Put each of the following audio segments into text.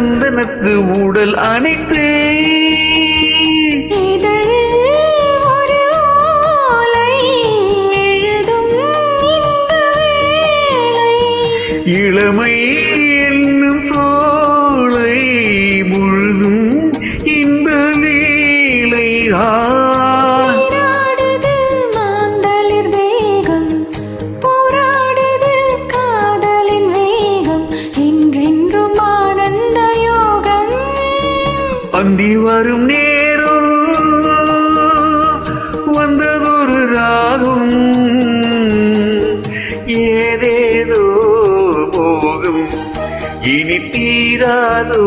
சந்தனத்து ஊடல் அணைத்து இளமை என்னும் சோலை முழுதும் இந்த லீலை அந்தி வரும் நேரம் வந்ததொரு ராகம் ஏதேதோ மோகம் இனி தீராதோ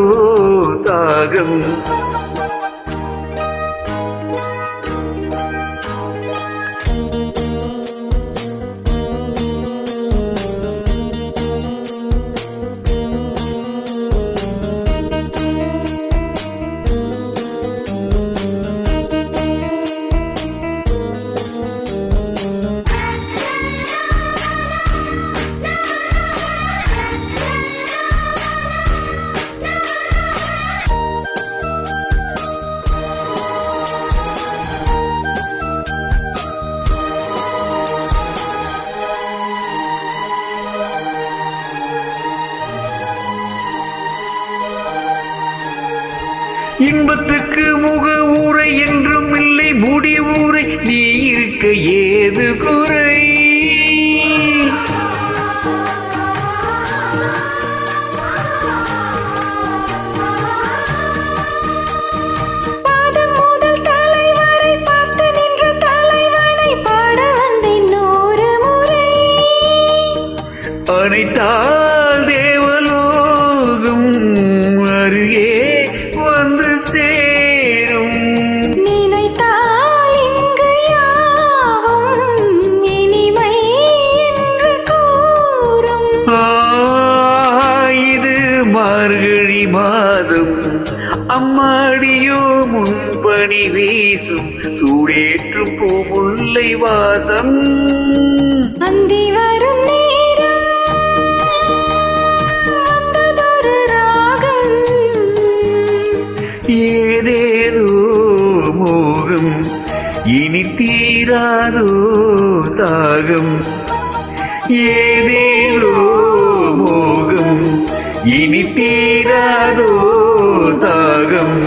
தாகம் இன்பத்துக்கு முக ஊரை என்றும் இல்லை முடிவூரை நீ இருக்க ஏது குறை அனைத்தால் தேவலோகம் அருகே வந்து சேரும் நினைத்தால் இங்கு யாவும் இனிமை என்று கூறும் இது மார்கழி மாதம் அம்மாடியோ முன்பணி வீசும் சூடேற்றும் பூமுல்லை வாசம் அந்தி வரும் நேரம் வந்ததொரு ராகம் ஏதேதோ மோகம் இனி தீராதோ தாகம் ஏதேதோ மோகம் இனி தீராதோ தாகம்